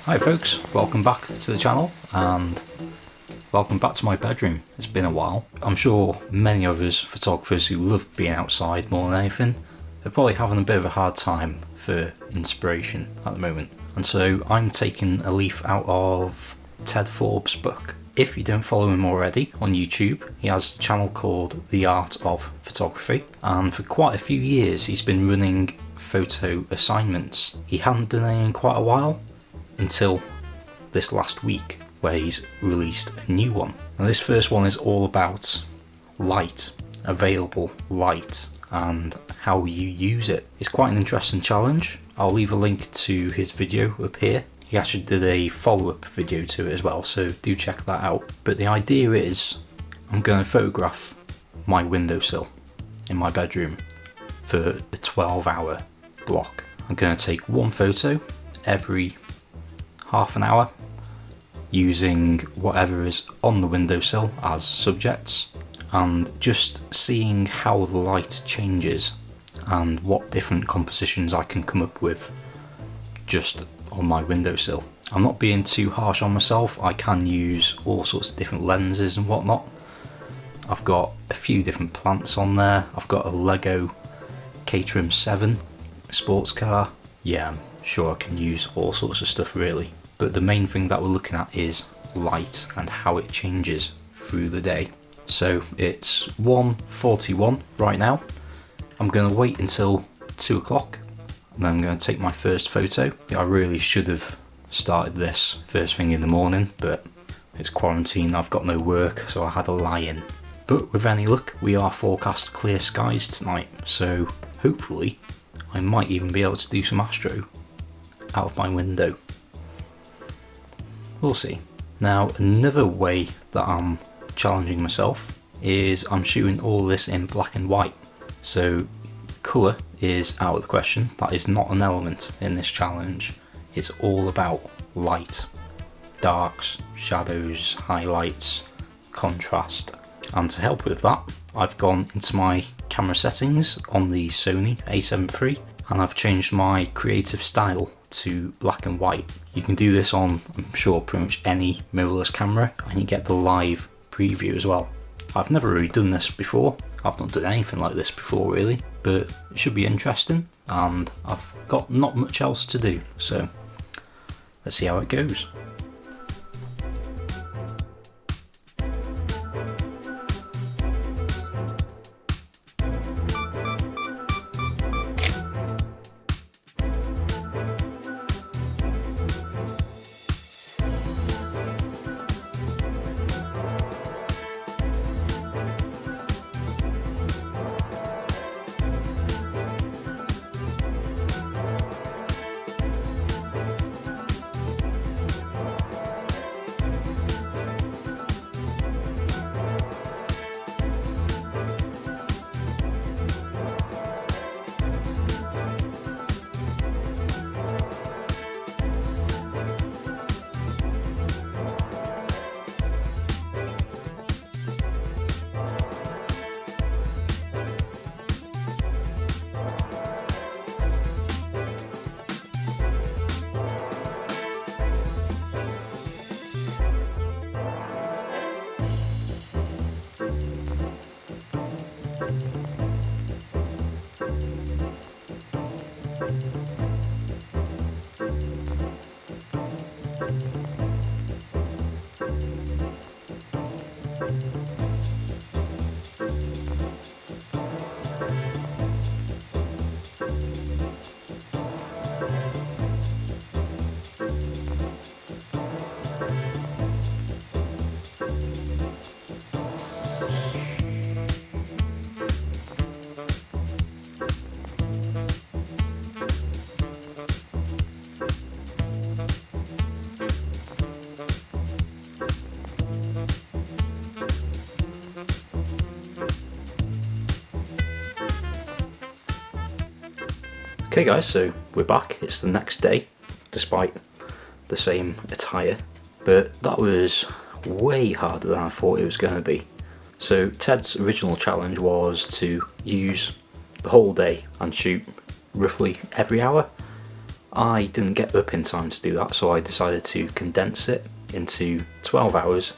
Hi folks, welcome back to the channel and welcome back to my bedroom. It's been a while. I'm sure many of us photographers who love being outside more than anything are probably having a bit of a hard time for inspiration at the moment. And so I'm taking a leaf out of Ted Forbes' book. If you don't follow him already on YouTube, he has a channel called The Art of Photography, and for quite a few years he's been running photo assignments. He hadn't done any in quite a while until this last week where he's released a new one. Now this first one is all about light, available light, and how you use it. It's quite an interesting challenge. I'll leave a link to his video up here. He actually did a follow-up video to it as well, so do check that out. But the idea is I'm going to photograph my windowsill in my bedroom for a 12-hour block. I'm going to take one photo every half an hour using whatever is on the windowsill as subjects, and just seeing how the light changes and what different compositions I can come up with just on my windowsill. I'm not being too harsh on myself. I can use all sorts of different lenses and whatnot. I've got a few different plants on there. I've got a Lego Caterham 7 sports car. Yeah, I'm sure I can use all sorts of stuff really. But the main thing that we're looking at is light and how it changes through the day. So it's 1:41 right now. I'm going to wait until 2 o'clock and then I'm going to take my first photo. I really should have started this first thing in the morning, but it's quarantine, I've got no work, so I had a lie-in. But with any luck, we are forecast clear skies tonight, so hopefully I might even be able to do some astro out of my window. We'll see. Now another way that I'm challenging myself is I'm shooting all this in black and white. So colour is out of the question. That is not an element in this challenge. It's all about light, darks, shadows, highlights, contrast. And to help with that, I've gone into my camera settings on the Sony a7 III and I've changed my creative style to black and white. You can do this on, I'm sure, pretty much any mirrorless camera, and you get the live preview as well. I've never really done this before. I've not done anything like this before really, but it should be interesting and I've got not much else to do, so let's see how it goes. Okay guys, so we're back. It's the next day, despite the same attire, but that was way harder than I thought it was going to be. So Ted's original challenge was to use the whole day and shoot roughly every hour. I didn't get up in time to do that, so I decided to condense it into 12 hours,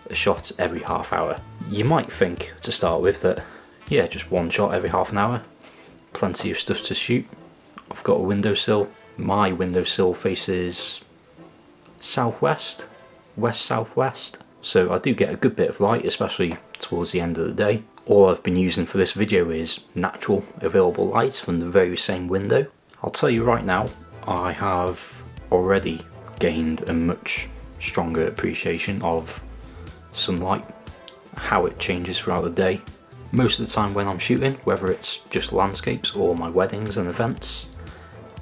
a shot every half hour. You might think to start with that, yeah, just one shot every half an hour, plenty of stuff to shoot. I've got a windowsill. My windowsill faces southwest, west-southwest, so I do get a good bit of light, especially towards the end of the day. All I've been using for this video is natural available light from the very same window. I'll tell you right now, I have already gained a much stronger appreciation of sunlight, how it changes throughout the day. Most of the time when I'm shooting, whether it's just landscapes or my weddings and events,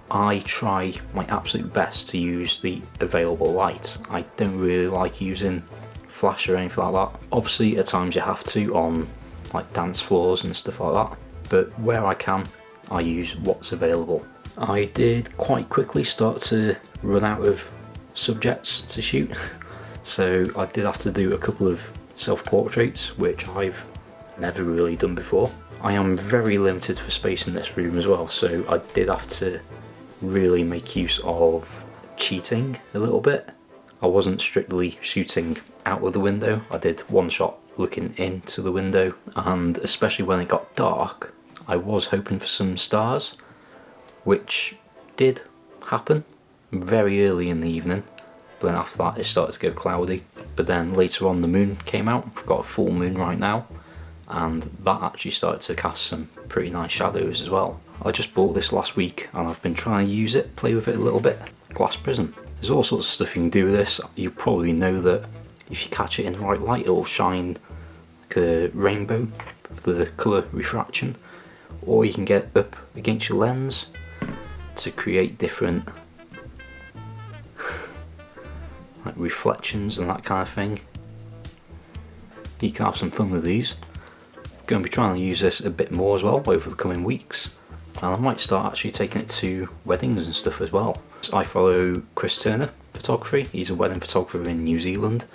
I try my absolute best to use the available light. I don't really like using flash or anything like that. Obviously at times you have to on like dance floors and stuff like that, but where I can, I use what's available. I did quite quickly start to run out of subjects to shoot, so I did have to do a couple of self-portraits, which I've never really done before. I am very limited for space in this room as well, so I did have to really make use of cheating a little bit. I wasn't strictly shooting out of the window, I did one shot looking into the window, and especially when it got dark, I was hoping for some stars, which did happen very early in the evening, but then after that it started to go cloudy. But then later on the moon came out. We've got a full moon right now, and that actually started to cast some pretty nice shadows as well. I just bought this last week and I've been trying to use it, play with it a little bit. Glass prism. There's all sorts of stuff you can do with this. You probably know that if you catch it in the right light, it will shine like a rainbow of the colour refraction, or you can get up against your lens to create different like reflections and that kind of thing. You can have some fun with these. I'm going to be trying to use this a bit more as well over the coming weeks, and I might start actually taking it to weddings and stuff as well. So I follow Chris Turner Photography. He's a wedding photographer in New Zealand,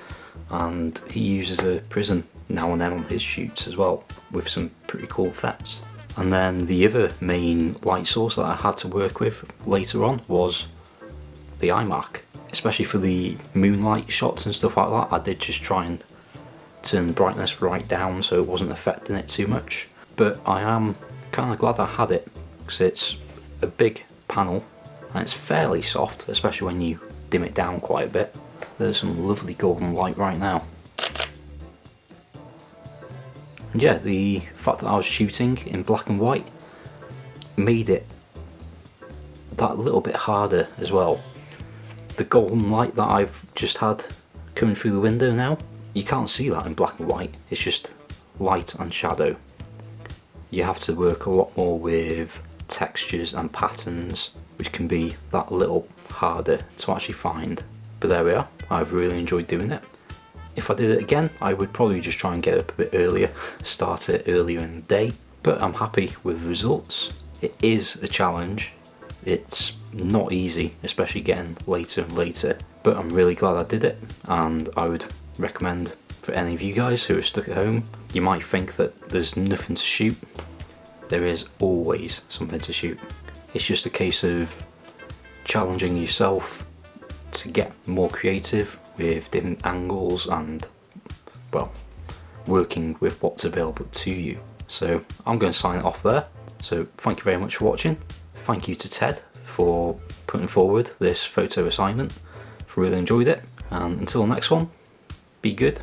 and he uses a prism now and then on his shoots as well, with some pretty cool effects. And then the other main light source that I had to work with later on was the iMac. Especially for the moonlight shots and stuff like that, I did just try and turn the brightness right down so it wasn't affecting it too much. But I am kind of glad I had it, because it's a big panel and it's fairly soft, especially when you dim it down quite a bit. There's some lovely golden light right now. And yeah, the fact that I was shooting in black and white made it that little bit harder as well. The golden light that I've just had coming through the window now, you can't see that in black and white. It's just light and shadow. You have to work a lot more with textures and patterns, which can be that little harder to actually find. But there we are, I've really enjoyed doing it. If I did it again, I would probably just try and get up a bit earlier, start it earlier in the day, but I'm happy with the results. It is a challenge. It's not easy, especially getting later and later, but I'm really glad I did it, and I would recommend for any of you guys who are stuck at home. You might think that there's nothing to shoot. There is always something to shoot. It's just a case of challenging yourself to get more creative with different angles and, well, working with what's available to you. So I'm going to sign it off there. So thank you very much for watching. Thank you to Ted for putting forward this photo assignment. I've really enjoyed it, and until the next one, be good,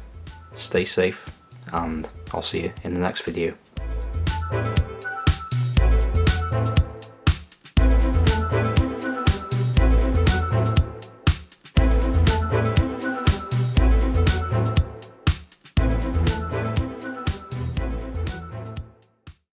stay safe, and I'll see you in the next video.